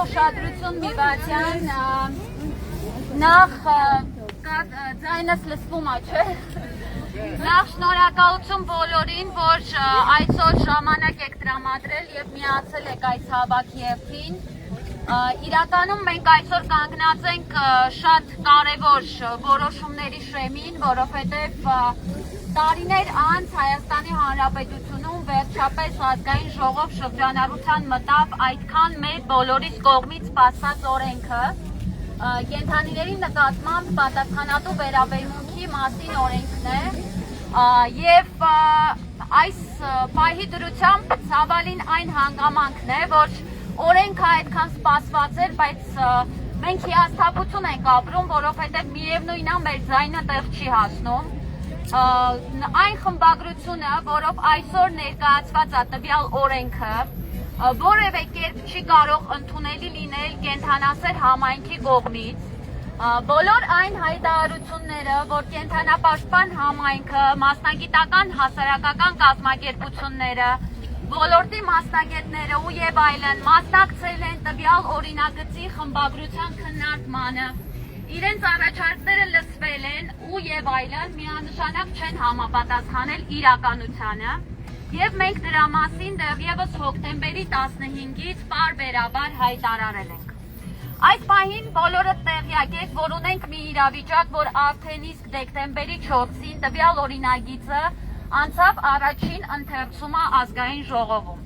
ուշադրություն մի բացյան նախ ձայնս լսվում է, չէ՞։ Նախ շնորհակալություն բոլորին, որ այսօր ժամանակ եք տրամադրել եւ միացել եք այս հավաքի եթին։ Իրականում մենք այսօր կանգնած ենք շատ կարևոր որոշումների շեմին, որովհետեւ տարիներ անց Հայաստանի Հանրապետությունում վերջապես ազգային ժողով շրջանառության մտավ այդքան մեր բոլորիս կողմից սպասված օրենքը, կենդանիների նկատմամբ պատասխանատու վերաբերմունքի մասին օրենքն է, եւ այս պահի դրությամբ ցավալին այն հանգամանքն է, որ օրենքը այդքան սպասված էր, բայց մենք հիասթափություն ենք ապրում, որովհետեւ միևնույնն է մեր ձայնը տեղ չի հասնում։ Այն խմբագրությունը, որով այսօր ներկայացված է տվյալ օրենքը, որևէ կերպ չի կարող ընդունելի լինել կենդանասեր համայնքի կողմից։ Բոլոր այն հայտարարությունները, որ կենդանապաշտպան համայնքը, մասնագիտական հասարակական կազմակերպությունները, ոլորտի մասնագետները ու եւ այլն մասնակցել են տվյալ օրինագծի խմբագրության քննարկմանը, իրենց առաջարկները լսվել են ու եւ այլն, միանշանակ չեն համապատասխանել իրականությանը, եւ մենք դրա մասին դեռևս հոկտեմբերի 15-ից պարբերաբար հայտարարել ենք։ Այս պահին բոլորը տեղյակ եք, որ ունենք մի իրավիճակ, որ արդեն իսկ դեկտեմբերի 4-ին տվյալ օրինագիծը անցավ առաջին ընթերցումը ազգային ժողովում։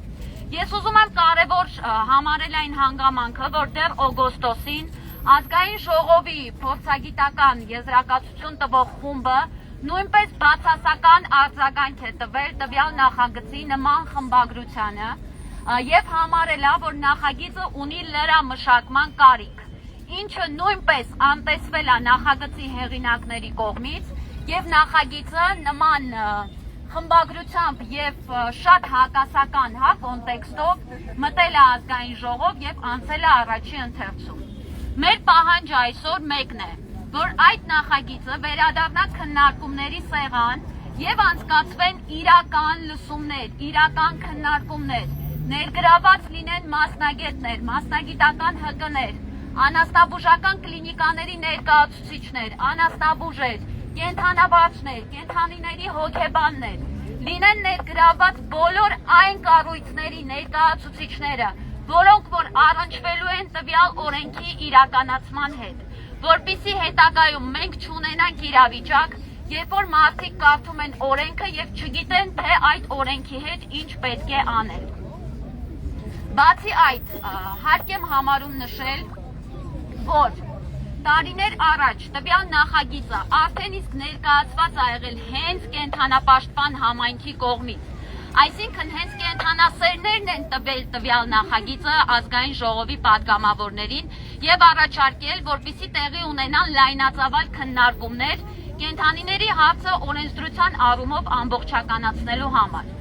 Ես ուզում եմ կարևոր համարել այն հանգամանքը, որ դեռ օգոստոսին ազգային ժողովի փորձագիտական եզրակացություն տվող խումբը նույնպես բացասական արձագանք է տվել տվյալ նախագծի նման խմբագրությանը եւ համարել է, որ նախագիծը ունի լրամշակման կարիք, ինչը նույնպես անտեսվել է նախագծի հեղինակների կողմից եւ նախագիծը նման խմբագրությամբ եւ շատ հակասական կոնտեքստով մտել է ազգային ժողով եւ անցել է առաջի ընթերցում։ Մեր պահանջը այսօր մեկն է, որ այդ նախագիծը վերադառնա քննարկումների սեղան եւ անցկացվեն իրական լսումներ, իրական քննարկումներ, ներգրաված լինեն մասնագետներ, մասնագիտական ՀԿ-ներ, անասնաբուժական կլինիկաների ներկայացուցիչներ, անասնաբուժեր, կենդանաբարձներ, կենդանիների հոգեբաններ, լինեն ներգրաված բոլոր այն կառույցների ներկայացուցիչները, որոնք որ առնչվելու են տվյալ օրենքի իրականացման հետ, որպեսզի հետագայում մենք չունենանք իրավիճակ, երբ որ մարդիկ կարդում են օրենքը եւ չգիտեն, թե այդ օրենքի հետ ինչ պետք է անել։ Բացի այդ, հարկ եմ համարում նշել, որ տարիներ առաջ տվյալ նախագիծը արդեն իսկ ներկայացված ա եղել հենց կենդանապաշտպան համայնքի կողմից։ Այսինքն հենց կենդանասերներն են տվել տվյալ նախագիծը ազգային ժողովի պատգամավորներին եւ առաջարկել, որպեսզի տեղի ունենան լայնածավալ քննարկումներ կենդանիների հարցը օրենսդրության առումով ամբողջականացնելու համար։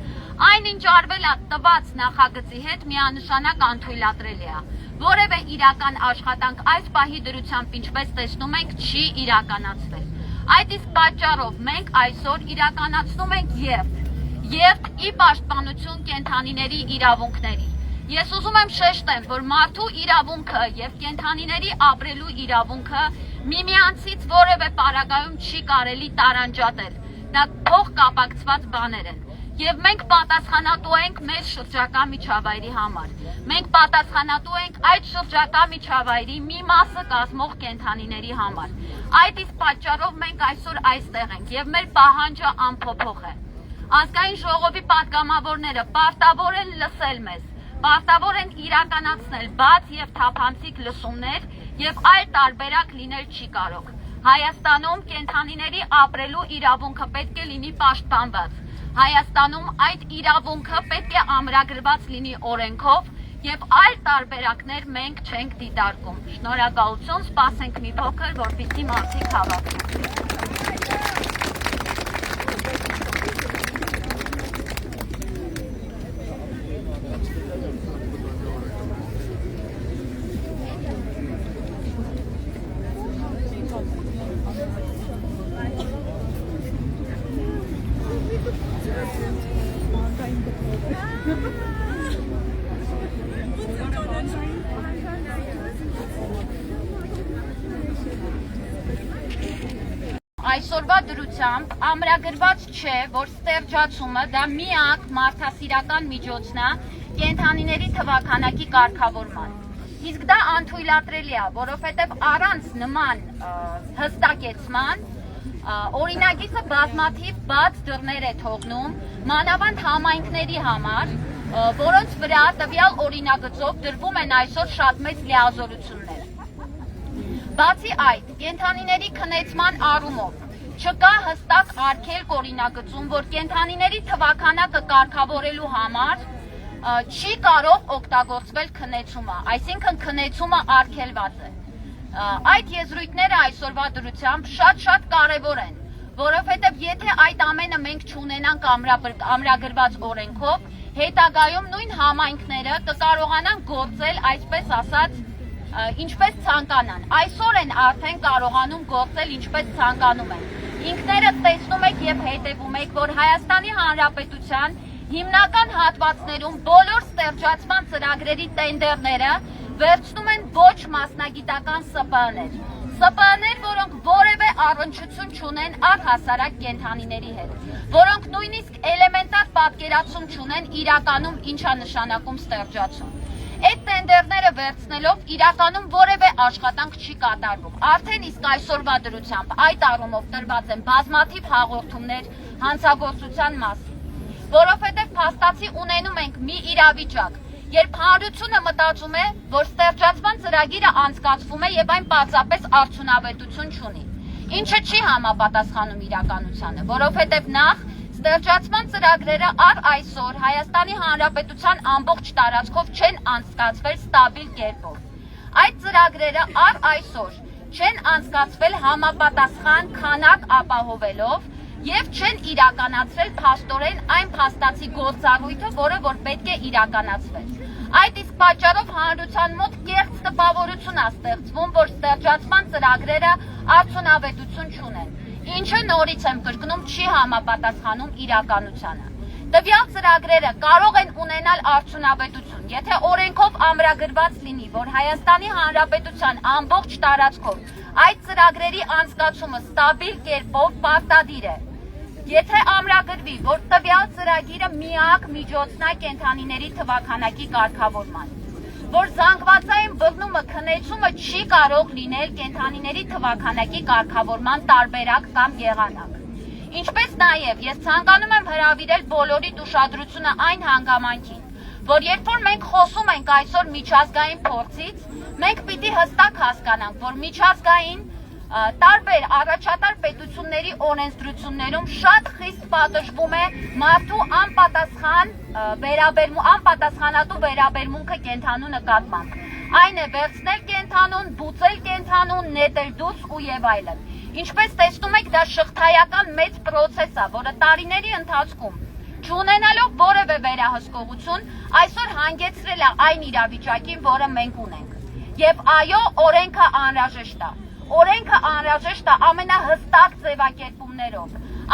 Այնինչ արվել է տված նախագծի հետ միանշանակ անթույլատրելի է։ Որևէ իրական աշխատանք այս պահի դրությամբ, ինչպես տեսնում ենք, չի իրականացվել։ Այդ իսկ պատճառով մենք այսօր իրականացնում ենք երթ ի պաշտպանություն կենդանիների իրավունքների։ Ես ուզում եմ շեշտեմ, որ մարդու իրավունքը եւ կենդանիների ապրելու իրավունքը միմյանցից որևէ պարագայում չի կարելի տարանջատել։ Դա փոխկապակցված բաներ են։ Եվ մենք պատասխանատու ենք մեր շրջակա միջավայրի համար։ Մենք պատասխանատու ենք այդ շրջակա միջավայրի մի մասը կազմող կենդանիների համար։ Այդ իսկ պատճառով մենք այսօր այստեղ ենք եւ մեր պահանջը անփոփոխ է։ Ազգային ժողովի պատգամավորները պարտավոր են լսել մեզ, պարտավոր են իրականացնել բաց եւ թափանցիկ լսումներ եւ այլ տարբերակ լինել չի կարող։ Հայաստանում կենդանիների ապրելու իրավունքը պետք է լինի պաշտպանված։ Հայաստանում այդ իրավունքը պետք է ամրագրված լինի օրենքով եւ այլ տարբերակներ մենք չենք դիտարկում։ Շնորհակալություն, սպասենք մի փոքր, որպեսզի մարդիկ հավաքվեն։ այսօրվա դրությամբ ամրագրված չէ, որ ստեղծումը դա միակ մարդասիրական միջոցն է կենդանիների թվաքանակի կարգավորման։ Իսկ դա անթույլատրելի է, որովհետև առանց նման հստակեցման օրինագիծը բազմաթիվ բաց դռներ է թողնում մանավանդ համայնքների համար, որոնց վրա տվյալ օրինագծով դրվում են այսօր շատ մեծ լիազորություններ։ Բացի այդ, կենդանիների քնեցման առումով չկա հստակ արգելք օրինագծում, որ կենդանիների թվաքանակը կարգավորելու համար չի կարող օգտագործվել քնեցումը, այսինքն քնեցումը արգելված է։ Այդ եզրույթները այսօրվա դրությամբ շատ կարևոր են, որովհետև եթե այդ ամենը մենք չունենանք ամրագրված օրենքով, հետագայում նույն համայնքները կկարողանան գործել, այսպես ասած, ինչպես ցանկանան։ Այսօր են արդեն կարողանում գործել ինչպես ցանկանում են։ Ինքներդ տեսնում եք եւ հետևում եք, որ Հայաստանի Հանրապետության հիմնական հատվածներում բոլոր ստեղծման ծրագրերի տենդերները վերցնում են ոչ մասնագիտական ՍՊԸ-ներ, որոնք որևէ առնչություն չունեն առհասարակ կենդանիների հետ, որոնք նույնիսկ էլեմենտար պատկերացում չունեն իրականում ինչ է նշանակում ստեղծում։ Այդ տենդերները վերցնելով իրականում որևէ աշխատանք չի կատարվում։ Արդեն իսկ այսօրվա դրությամբ այդ առումով տրված են բազմաթիվ հաղորդումներ հանցագործության մասին, որովհետև փաստացի ունենում ենք մի իրավիճակ, երբ հանրությունը մտածում է, որ ստեղծման ծրագիրը անցկացվում է եւ այն պարզապես արդյունավետություն չունի, ինչը չի համապատասխանում իրականությանը, որովհետև նախ ստեղծման ծրագրերը առ այսօր Հայաստանի Հանրապետության ամբողջ տարածքով չեն անցկացվել ստաբիլ կերպով։ Այդ ծրագրերը առ այսօր չեն անցկացվել համապատասխան քանակ ապահովելով եւ չեն իրականացրել փաստորեն այն փաստացի գործառույթը, որը որ պետք է իրականացվեր։ Այդ իսկ պատճառով հանրության մոտ կեղծ տպավորություն է ստեղծվում, որ ստեղծման ծրագրերը արդյունավետություն չունեն, ինչը նորից եմ կրկնում չի համապատասխանում իրականությանը։ Տվյալ ծրագրերը կարող են ունենալ արդյունավետություն, եթե օրենքով ամրագրված լինի, որ Հայաստանի Հանրապետության ամբողջ տարածքով այդ ծրագրերի անցկացումը ստաբիլ կերպով պարտադիր է։ Եթե ամրագրվի, որ տվյալ ծրագիրը միակ միջոցն է կենդանիների թվաքանակի կարգավորման, որ զանգվածային բռնումը քնեցումը չի կարող լինել կենդանիների թվաքանակի կարգավորման տարբերակ կամ եղանակ։ Ինչպես նաև ես ցանկանում եմ հրավիրել բոլորիդ ուշադրությունը այն հանգամանքին, որ երբ որ մենք խոսում ենք այսօր միջազգային փորձից, մենք պիտի հստակ հասկանանք, որ միջազգային տարբեր առաջատար պետությունների օրենսդրություններում շատ խիստ պատժվում է մարդու անպատասխանատու վերաբերմունքը կենդանու նկատմամբ։ Այն է վերցնել կենդանուն, բուծել կենդանուն, նետել դուրս ու եւ այլն։ Ինչպես տեսնում եք, դա շղթայական մեծ պրոցես է, որը տարիների ընթացքում չունենալով որևէ վերահսկողություն, այսօր հանգեցրել է այն իրավիճակին, որը մենք ունենք։ Եվ այո, օրենքը անհրաժեշտ է։ Օրենքը անհրաժեշտ է ամենահստակ ձևակերպումներով,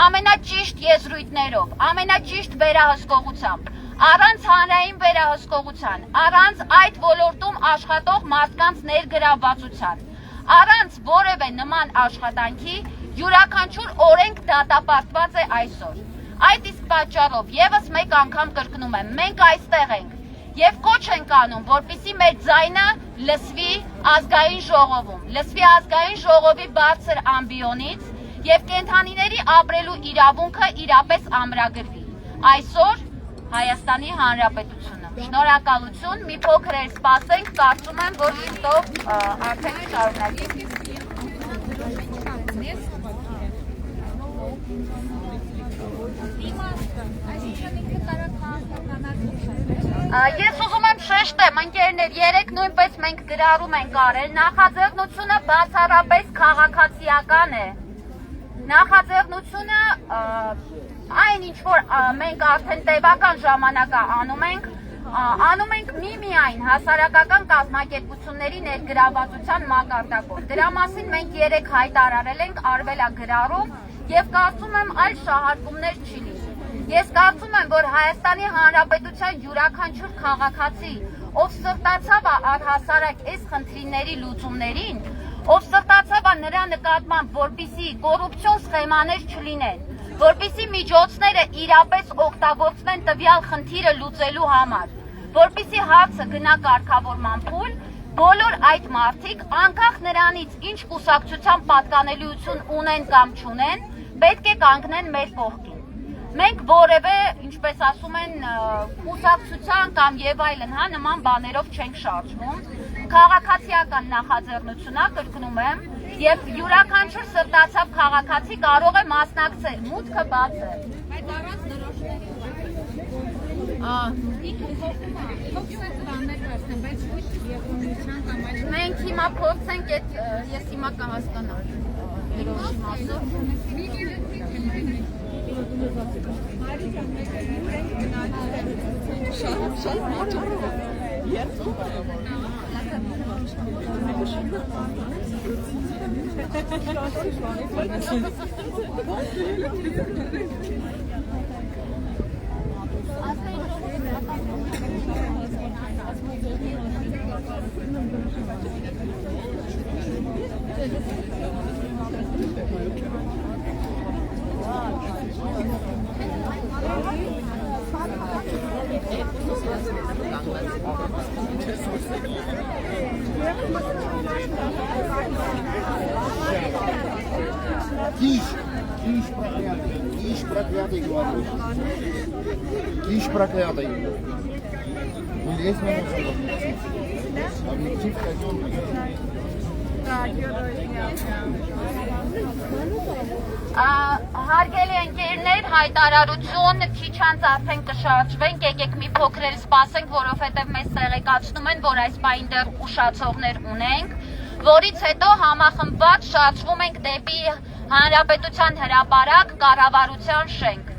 ամենաճիշտ եզրույթներով, ամենաճիշտ վերահսկողությամբ, առանց հանրային վերահսկողության, առանց այդ ոլորտում աշխատող մարդկանց ներգրավվածության, առանց որևէ նման աշխատանքի յուրաքանչյուր օրենք դատապարտված է այսօր։ Այդ իսկ պատճառով եւս մեկ անգամ կրկնում եմ, մենք այստեղ ենք եւ կոչ ենք անում, որպեսզի մեր ձայնը լսվի ազգային ժողովում, լսվի ազգային ժողովի բարձր ամբիոնից եւ կենդանիների ապրելու իրավունքը իրապես ամրագրվի։ Այսօր Հայաստանի Հանրապետությունը։ Շնորհակալություն, մի փոքր էլ սպասենք, կարծում եմ, որ շուտով արդեն կշարունակենք։ Ես ուզում եմ շեշտեմ, ընկերներ, երեք նույնպես մենք գրառում ենք արել, նախաձեռնությունը բացառապես քաղաքացիական է։ Նախաձեռնությունը այն ինչ որ մենք արդեն տևական ժամանակ անում ենք միմիայն հասարակական կազմակերպությունների ներգրավվածության մակարդակով։ Դրա մասին մենք երեք հայտարարել ենք, արվել է գրառում եւ կարծում եմ այլ շահարկումներ չի լինի։ Ես կարծում եմ, որ Հայաստանի Հանրապետության յուրաքանչյուր քաղաքացի, ով սրտացավ է առհասարակ այս խնդիրների լուծումներին, ով ստացավ նրա նկատմամբ, որպիսի կոռուպցիոն սխեմաներ չլինեն, որպիսի միջոցները իրապես օգտագործվեն տվյալ խնդիրը լուծելու համար, որպիսի հարցը գնա կարգավորման փուլ, բոլոր այդ մարդիկ, անկախ նրանից ինչ կուսակցության պատկանելիություն ունեն կամ չունեն, պետք է կանգնեն մեր կողքին։ Մենք որևէ, ինչպես ասում են, կուսակցության կամ եւ այլն, նման բաներով չենք շարժվում։ Քաղաքացիական նախաձեռնությունա կրկնում եմ, եւ յուրաքանչյուր սրտացավ քաղաքացի կարող է մասնակցել, մուտքը բաց է։ Բայց առանց դրոշների։ Մենք հիմա փորձենք այդ ես հիմա կհասկանամ դրոշի մասը։ Киш проклятый. Есть объектив Հարգելի ընկերներ, հայտարարություն, քիչ անց արդեն կշարժվենք, եկեք մի փոքր էլ սպասենք, որովհետև մեզ տեղեկացնում են, որ այս պահին դեռ ուշացողներ ունենք, որից հետո համախմբված շարժվում ենք դեպի Հանրապետության հրապարակ կառավարության շենք։